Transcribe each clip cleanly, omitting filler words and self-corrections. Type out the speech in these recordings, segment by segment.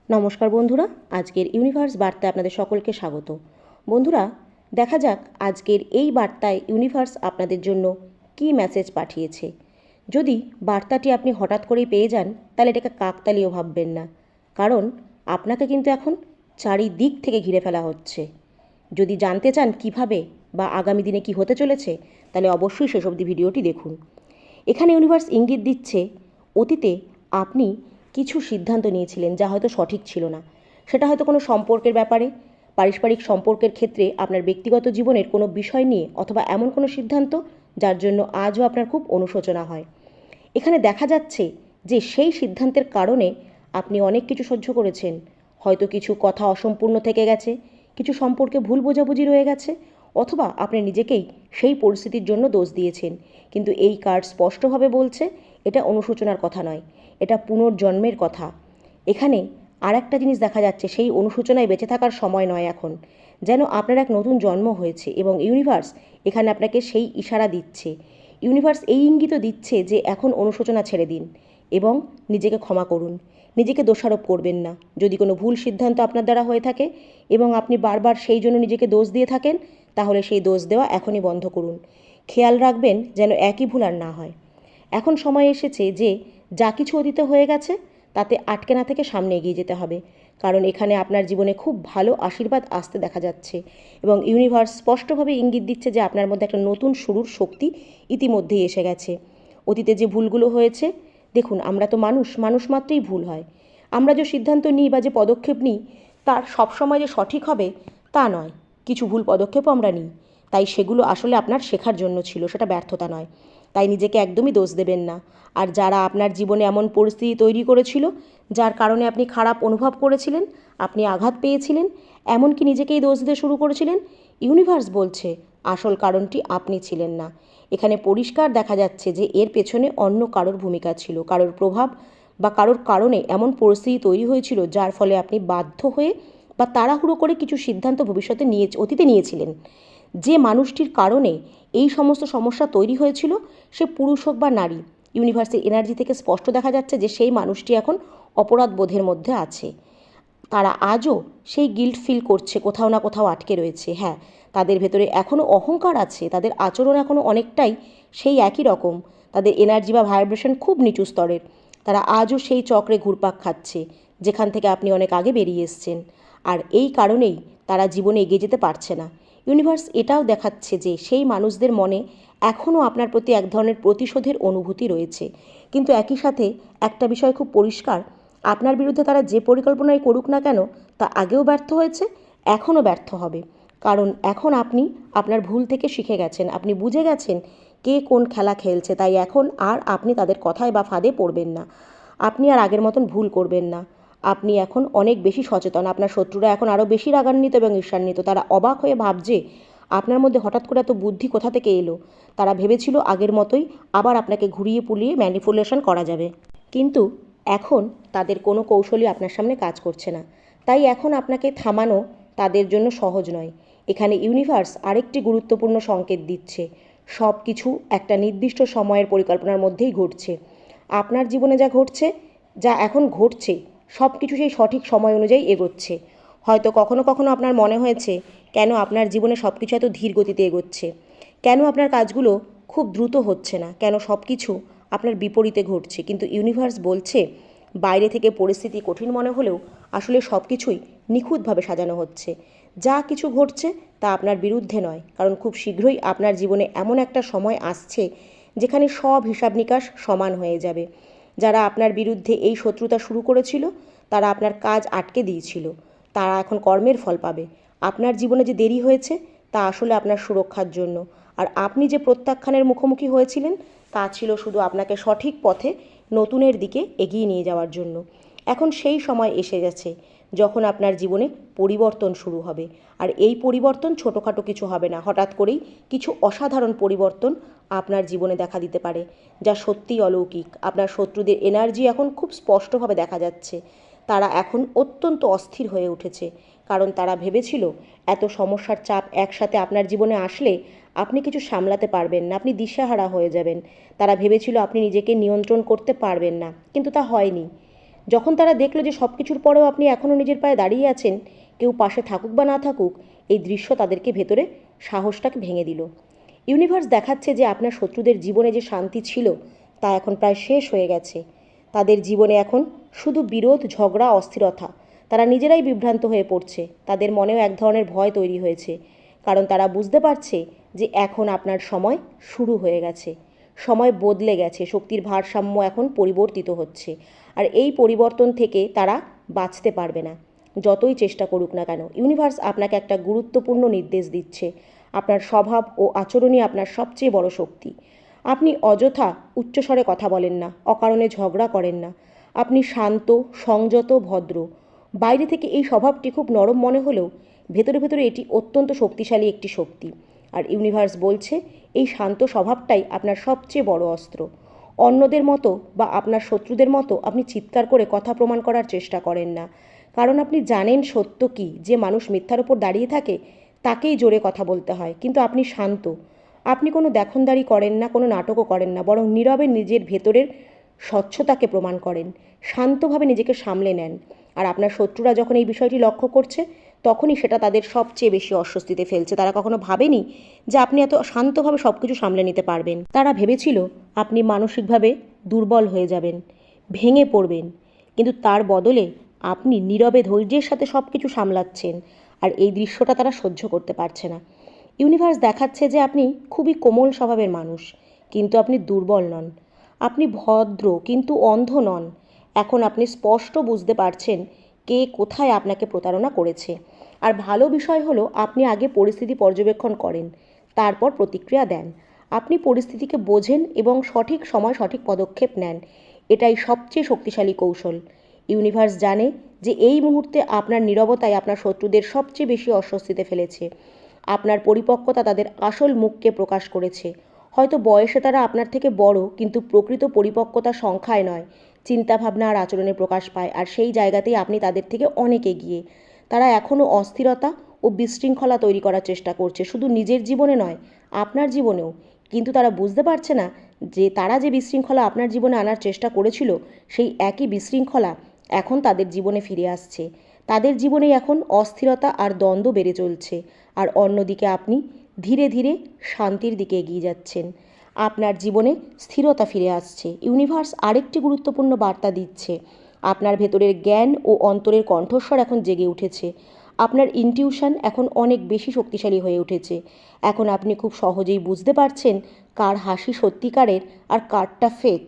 নমস্কার বন্ধুরা, আজকের ইউনিভার্স বার্তায় আপনাদের সকলকে স্বাগত। বন্ধুরা, দেখা যাক আজকের এই বার্তায় ইউনিভার্স আপনাদের জন্য কী মেসেজ পাঠিয়েছে। যদি বার্তাটি আপনি হঠাৎ করেই পেয়ে যান, তাহলে এটাকে কাকতালীয় ভাববেন না, কারণ আপনাকে কিন্তু এখন চারিদিক থেকে ঘিরে ফেলা হচ্ছে। যদি জানতে চান কিভাবে বা আগামী দিনে কি হতে চলেছে, তাহলে অবশ্যই শেষ অবধি ভিডিওটি দেখুন। এখানে ইউনিভার্স ইঙ্গিত দিচ্ছে, অতীতে আপনি কিছু সিদ্ধান্ত নিয়েছিলেন যা হয়তো সঠিক ছিল না। সেটা হয়তো কোনো সম্পর্কের ব্যাপারে, পারস্পরিক সম্পর্কের ক্ষেত্রে, আপনার ব্যক্তিগত জীবনের কোনো বিষয় নিয়ে, অথবা এমন কোনো সিদ্ধান্ত যার জন্য আজও আপনার খুব অনুশোচনা হয়। এখানে দেখা যাচ্ছে যে সেই সিদ্ধান্তের কারণে আপনি অনেক কিছু সহ্য করেছেন। হয়তো কিছু কথা অসম্পূর্ণ থেকে গেছে, কিছু সম্পর্কে ভুল বোঝাবুঝি রয়ে গেছে, অথবা আপনি নিজেকেই সেই পরিস্থিতির জন্য দোষ দিয়েছেন। কিন্তু এই কার্ড স্পষ্টভাবে বলছে এটা অনুশোচনার কথা নয়, এটা পুনর্জন্মের কথা। এখানে আর একটা জিনিস দেখা যাচ্ছে, সেই অনুশোচনায় বেঁচে থাকার সময় নয় এখন, যেন আপনার এক নতুন জন্ম হয়েছে এবং ইউনিভার্স এখানে আপনাকে সেই ইশারা দিচ্ছে। ইউনিভার্স এই ইঙ্গিতও দিচ্ছে যে এখন অনুশোচনা ছেড়ে দিন এবং নিজেকে ক্ষমা করুন। নিজেকে দোষারোপ করবেন না। যদি কোনো ভুল সিদ্ধান্ত আপনার দ্বারা হয়ে থাকে এবং আপনি বারবার সেই জন্য নিজেকে দোষ দিয়ে থাকেন, তাহলে সেই দোষ দেওয়া এখনই বন্ধ করুন। খেয়াল রাখবেন যেন একই ভুল আর না হয়। এখন সময় এসেছে যে যা কিছু অতীতে হয়ে গেছে তাতে আটকে না থেকে সামনে এগিয়ে যেতে হবে, কারণ এখানে আপনার জীবনে খুব ভালো আশীর্বাদ আসতে দেখা যাচ্ছে এবং ইউনিভার্স স্পষ্টভাবে ইঙ্গিত দিচ্ছে যে আপনার মধ্যে একটা নতুন শুরুর শক্তি ইতিমধ্যেই এসে গেছে। অতীতে যে ভুলগুলো হয়েছে, দেখুন আমরা তো মানুষ মাত্রই ভুল হয়। আমরা যে সিদ্ধান্ত নিই বা যে পদক্ষেপ নিই তার সবসময় যে সঠিক হবে তা নয়। কিছু ভুল পদক্ষেপও আমরা নিই, তাই সেগুলো আসলে আপনার শেখার জন্য ছিল, সেটা ব্যর্থতা নয়। তাই নিজেকে একদমই দোষ দেবেন না। আর যারা আপনার জীবনে এমন পরিস্থিতি তৈরি করেছিল যার কারণে আপনি খারাপ অনুভব করেছিলেন, আপনি আঘাত পেয়েছিলেন, এমনকি নিজেকেই দোষ দিতে শুরু করেছিলেন, ইউনিভার্স বলছে আসল কারণটি আপনি ছিলেন না। এখানে পরিষ্কার দেখা যাচ্ছে যে এর পেছনে অন্য কারোর ভূমিকা ছিল, কারোর প্রভাব বা কারোর কারণে এমন পরিস্থিতি তৈরি হয়েছিল যার ফলে আপনি বাধ্য হয়ে বা তাড়াহুড়ো করে কিছু সিদ্ধান্ত ভবিষ্যতে অতীতে নিয়েছিলেন। যে মানুষটির কারণে এই সমস্ত সমস্যা তৈরি হয়েছিল, সে পুরুষ হোক বা নারী, ইউনিভার্সের এনার্জি থেকে স্পষ্ট দেখা যাচ্ছে যে সেই মানুষটি এখন অপরাধ বোধের মধ্যে আছে। তারা আজও সেই গিল্ট ফিল করছে, কোথাও না কোথাও আটকে রয়েছে। হ্যাঁ, তাদের ভেতরে এখনও অহংকার আছে, তাদের আচরণ এখনও অনেকটাই সেই একই রকম, তাদের এনার্জি বা ভাইব্রেশন খুব নিচু স্তরের। তারা আজও সেই চক্রে ঘুরপাক খাচ্ছে যেখান থেকে আপনি অনেক আগে বেরিয়ে এসছেন। আর এই কারণেই তারা জীবনে এগিয়ে যেতে পারছে না। ইউনিভার্স এটাও দেখাচ্ছে যে সেই মানুষদের মনে এখনও আপনার প্রতি এক ধরনের প্রতিশোধের অনুভূতি রয়েছে, কিন্তু একই সাথে একটা বিষয় খুব পরিষ্কার, আপনার বিরুদ্ধে তারা যে পরিকল্পনাই করুক না কেন তা আগেও ব্যর্থ হয়েছে, এখনও ব্যর্থ হবে। কারণ এখন আপনি আপনার ভুল থেকে শিখে গেছেন, আপনি বুঝে গেছেন কে কোন খেলা খেলছে, তাই এখন আর আপনি তাদের কথায় বা ফাঁদে পড়বেন না। আপনি আর আগের মতন ভুল করবেন না। আপনি এখন অনেক বেশি সচেতন। আপনার শত্রুরা এখন আরও বেশি রাগান্বিত এবং ঈর্ষান্বিত। তারা অবাক হয়ে ভাবছে আপনার মধ্যে হঠাৎ করে এত বুদ্ধি কোথা থেকে এলো। তারা ভেবেছিল আগের মতোই আবার আপনাকে ঘুরিয়ে পুলিয়ে ম্যানিপুলেশন করা যাবে, কিন্তু এখন তাদের কোনো কৌশলই আপনার সামনে কাজ করছে না। তাই এখন আপনাকে থামানো তাদের জন্য সহজ নয়। এখানে ইউনিভার্স আরেকটি গুরুত্বপূর্ণ সংকেত দিচ্ছে, সব কিছু একটা নির্দিষ্ট সময়ের পরিকল্পনার মধ্যেই ঘটছে। আপনার জীবনে যা ঘটছে, যা এখন ঘটছে, সব কিছু সেই সঠিক সময় অনুযায়ী এগোচ্ছে। হয়তো কখনো কখনো আপনার মনে হয়েছে কেন আপনার জীবনে সব কিছু এত ধীর গতিতে এগোচ্ছে, কেন আপনার কাজগুলো খুব দ্রুত হচ্ছে না, কেন সব কিছু আপনার বিপরীতে ঘটছে। কিন্তু ইউনিভার্স বলছে বাইরে থেকে পরিস্থিতি কঠিন মনে হলেও আসলে সব কিছুই নিখুঁতভাবে সাজানো হচ্ছে। যা কিছু ঘটছে তা আপনার বিরুদ্ধে নয়, কারণ খুব শীঘ্রই আপনার জীবনে এমন একটা সময় আসছে যেখানে সব হিসাব নিকাশ সমান হয়ে যাবে। যারা আপনার বিরুদ্ধে এই শত্রুতা শুরু করেছিল, তারা আপনার কাজ আটকে দিয়েছিল, তারা এখন কর্মের ফল পাবে। আপনার জীবনে যে দেরি হয়েছে তা আসলে আপনার সুরক্ষার জন্য, আর আপনি যে প্রত্যাখ্যানের মুখোমুখি হয়েছিলেন তা ছিল শুধু আপনাকে সঠিক পথে নতুনের দিকে এগিয়ে নিয়ে যাওয়ার জন্য। এখন সেই সময় এসে গেছে যখন আপনার জীবনে পরিবর্তন শুরু হবে। আর এই পরিবর্তন ছোটোখাটো কিছু হবে না, হঠাৎ করেই কিছু অসাধারণ পরিবর্তন আপনার জীবনে দেখা দিতে পারে, যা সত্যিই অলৌকিক। আপনার শত্রুদের এনার্জি এখন খুব স্পষ্টভাবে দেখা যাচ্ছে। তারা এখন অত্যন্ত অস্থির হয়ে উঠেছে, কারণ তারা ভেবেছিল এত সমস্যার চাপ একসাথে আপনার জীবনে আসলে আপনি কিছু সামলাতে পারবেন না, আপনি দিশেহারা হয়ে যাবেন। তারা ভেবেছিল আপনি নিজেকে নিয়ন্ত্রণ করতে পারবেন না, কিন্তু তা হয়নি। যখন তারা দেখলো যে সব কিছুর পরেও আপনি এখনও নিজের পায়ে দাঁড়িয়ে আছেন, কেউ পাশে থাকুক বা না থাকুক, এই দৃশ্য তাদেরকে ভেতরে সাহসটাকে ভেঙে দিল। ইউনিভার্স দেখাচ্ছে যে আপনার শত্রুদের জীবনে যে শান্তি ছিল তা এখন প্রায় শেষ হয়ে গেছে। তাদের জীবনে এখন শুধু বিরোধ, ঝগড়া, অস্থিরতা। তারা নিজেরাই বিভ্রান্ত হয়ে পড়ছে। তাদের মনেও এক ধরনের ভয় তৈরি হয়েছে, কারণ তারা বুঝতে পারছে যে এখন আপনার সময় শুরু হয়ে গেছে। সময় বদলে গেছে, শক্তির ভারসাম্য এখন পরিবর্তিত হচ্ছে, আর এই পরিবর্তন থেকে তারা বাঁচতে পারবে না, যতই চেষ্টা করুক না কেন। ইউনিভার্স আপনাকে একটা গুরুত্বপূর্ণ নির্দেশ দিচ্ছে। আপনার স্বভাব ও আচরণই আপনার সবচেয়ে বড় শক্তি। আপনি অযথা উচ্চস্বরে কথা বলেন না, অকারণে ঝগড়া করেন না। আপনি শান্ত, সংযত, ভদ্র। বাইরে থেকে এই স্বভাবটি খুব নরম মনে হলেও ভেতরে ভেতরে এটি অত্যন্ত শক্তিশালী একটি শক্তি। আর ইউনিভার্স বলছে এই শান্ত স্বভাবটাই আপনার সবচেয়ে বড় অস্ত্র। অন্যদের মতো বা আপনার শত্রুদের মতো আপনি চিৎকার করে কথা প্রমাণ করার চেষ্টা করেন না, কারণ আপনি জানেন সত্য কী। যে মানুষ মিথ্যার ওপর দাঁড়িয়ে থাকে তাকেই জোরে কথা বলতে হয়, কিন্তু আপনি শান্ত। আপনি কোনো দেখনদারি করেন না, কোনো নাটকও করেন না, বরং নীরবে নিজের ভেতরের স্বচ্ছতাকে প্রমাণ করেন, শান্তভাবে নিজেকে সামলে নেন। আর আপনার শত্রুরা যখন এই বিষয়টি লক্ষ্য করছে, তখনই সেটা তাদের সবচেয়ে বেশি অস্বস্তিতে ফেলছে। তারা কখনো ভাবেনি যে আপনি এত শান্তভাবে সব কিছু সামলে নিতে পারবেন। তারা ভেবেছিল আপনি মানসিকভাবে দুর্বল হয়ে যাবেন, ভেঙে পড়বেন, কিন্তু তার বদলে আপনি নীরবে ধৈর্যের সাথে সব কিছু সামলাচ্ছেন। আর এই দৃশ্যটা তারা সহ্য করতে পারছে না। ইউনিভার্স দেখাচ্ছে যে আপনি খুবই কোমল স্বভাবের মানুষ, কিন্তু আপনি দুর্বল নন। আপনি ভদ্র কিন্তু অন্ধ নন। এখন আপনি স্পষ্ট বুঝতে পারছেন কে কোথায় আপনাকে প্রতারণা করেছে। আর ভালো বিষয় হলো আপনি আগে পরিস্থিতি পর্যবেক্ষণ করেন, তারপর প্রতিক্রিয়া দেন। আপনি পরিস্থিতিকে বোঝেন এবং সঠিক সময় সঠিক পদক্ষেপ নেন। এটাই সবচেয়ে শক্তিশালী কৌশল। ইউনিভার্স জানে যে এই মুহূর্তে আপনার নীরবতাই আপনার শত্রুদের সবচেয়ে বেশি অস্বস্তিতে ফেলেছে। আপনার পরিপক্কতা তাদের আসল মুখকে প্রকাশ করেছে। হয়তো বয়সে তারা আপনার থেকে বড়, কিন্তু প্রকৃত পরিপক্কতা সংখ্যায় নয়, চিন্তাভাবনা আর আচরণে প্রকাশ পায়। আর সেই জায়গাতেই আপনি তাদের থেকে অনেক এগিয়ে। তারা এখনও অস্থিরতা ও বিশৃঙ্খলা তৈরি করার চেষ্টা করছে, শুধু নিজের জীবনে নয়, আপনার জীবনেও। কিন্তু তারা বুঝতে পারছে না যে তারা যে বিশৃঙ্খলা আপনার জীবনে আনার চেষ্টা করেছিল, সেই একই বিশৃঙ্খলা এখন তাদের জীবনে ফিরে আসছে। তাদের জীবনে এখন অস্থিরতা আর দ্বন্দ্ব বেড়ে চলছে, আর অন্যদিকে আপনি ধীরে ধীরে শান্তির দিকে এগিয়ে যাচ্ছেন। আপনার জীবনে স্থিরতা ফিরে আসছে। ইউনিভার্স আরেকটি গুরুত্বপূর্ণ বার্তা দিচ্ছে। আপনার ভেতরের জ্ঞান ও অন্তরের কণ্ঠস্বর এখন জেগে উঠেছে। আপনার ইনটিউশন এখন অনেক বেশি শক্তিশালী হয়ে উঠেছে। এখন আপনি খুব সহজেই বুঝতে পারছেন কার হাসি সত্যিকারের আর কারটা ফেক।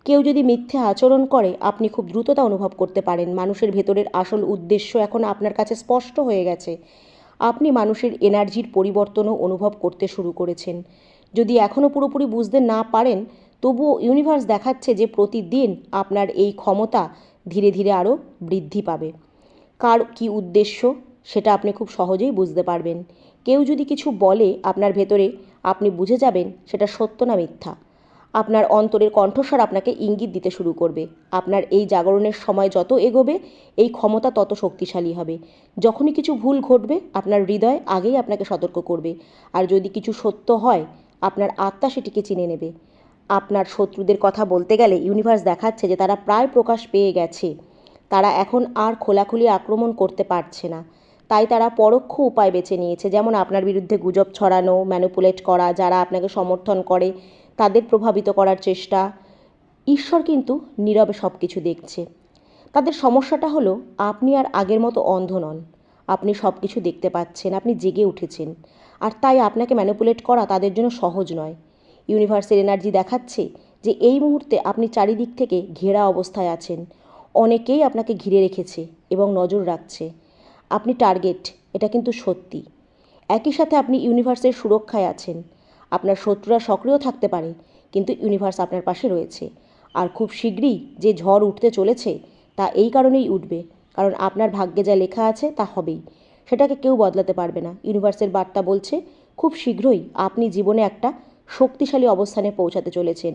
কেউ যদি মিথ্যে আচরণ করে আপনি খুব দ্রুততা অনুভব করতে পারেন। মানুষের ভেতরের আসল উদ্দেশ্য এখন আপনার কাছে স্পষ্ট হয়ে গেছে। আপনি মানুষের এনার্জির পরিবর্তনও অনুভব করতে শুরু করেছেন। যদি এখনও পুরোপুরি বুঝতে না পারেন, তবুও ইউনিভার্স দেখাচ্ছে যে প্রতিদিন আপনার এই ক্ষমতা ধীরে ধীরে আরও বৃদ্ধি পাবে। কার কী উদ্দেশ্য সেটা আপনি খুব সহজেই বুঝতে পারবেন। কেউ যদি কিছু বলে আপনার ভেতরে, আপনি বুঝে যাবেন সেটা সত্য না মিথ্যা। আপনার অন্তরের কণ্ঠস্বর আপনাকে ইঙ্গিত দিতে শুরু করবে। আপনার এই জাগরণের সময় যত এগোবে, এই ক্ষমতা তত শক্তিশালী হবে। যখনই কিছু ভুল ঘটবে, আপনার হৃদয় আগেই আপনাকে সতর্ক করবে। আর যদি কিছু সত্য হয়, আপনার আত্মা সেটিকে চিনে নেবে। আপনার শত্রুদের কথা বলতে গেলে ইউনিভার্স দেখাচ্ছে যে তারা প্রায় প্রকাশ পেয়ে গেছে। তারা এখন আর খোলাখুলি আক্রমণ করতে পারছে না, তাই তারা পরোক্ষ উপায় বেছে নিয়েছে, যেমন আপনার বিরুদ্ধে গুজব ছড়ানো, ম্যানিপুলেট করা, যারা আপনাকে সমর্থন করে তাদের প্রভাবিত করার চেষ্টা। ঈশ্বর কিন্তু নীরবে সব কিছু দেখছে। তাদের সমস্যাটা হলো আপনি আর আগের মতো অন্ধ নন। আপনি সব কিছু দেখতে পাচ্ছেন, আপনি জেগে উঠেছেন, আর তাই আপনাকে ম্যানিপুলেট করা তাদের জন্য সহজ নয়। ইউনিভার্সের এনার্জি দেখাচ্ছে যে এই মুহূর্তে আপনি চারিদিক থেকে ঘেরা অবস্থায় আছেন। অনেকেই আপনাকে ঘিরে রেখেছে এবং নজর রাখছে। আপনি টার্গেট, এটা কিন্তু সত্যি। একই সাথে আপনি ইউনিভার্সের সুরক্ষায় আছেন। আপনার শত্রুরা সক্রিয় থাকতে পারে, কিন্তু ইউনিভার্স আপনার পাশে রয়েছে। আর খুব শীঘ্রই যে ঝড় উঠতে চলেছে তা এই কারণেই উঠবে, কারণ আপনার ভাগ্যে যা লেখা আছে তা হবেই। সেটাকে কেউ বদলাতে পারবে না। ইউনিভার্সের বার্তা বলছে খুব শীঘ্রই আপনি জীবনে একটা শক্তিশালী অবস্থানে পৌঁছাতে চলেছেন।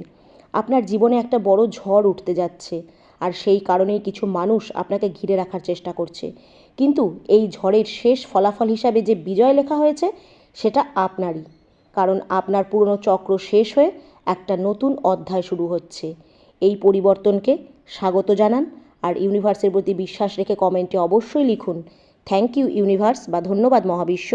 আপনার জীবনে একটা বড় ঝড় উঠতে যাচ্ছে, আর সেই কারণেই কিছু মানুষ আপনাকে ঘিরে রাখার চেষ্টা করছে। কিন্তু এই ঝড়ের শেষ ফলাফল হিসাবে যে বিজয় লেখা হয়েছে সেটা আপনারই, কারণ আপনার পুরনো চক্র শেষ হয়ে একটা নতুন অধ্যায় শুরু হচ্ছে। এই পরিবর্তনকে স্বাগত জানান আর ইউনিভার্সের প্রতি বিশ্বাস রেখে কমেন্টে অবশ্যই লিখুন থ্যাংক ইউ ইউনিভার্স বা ধন্যবাদ মহাবিশ্ব।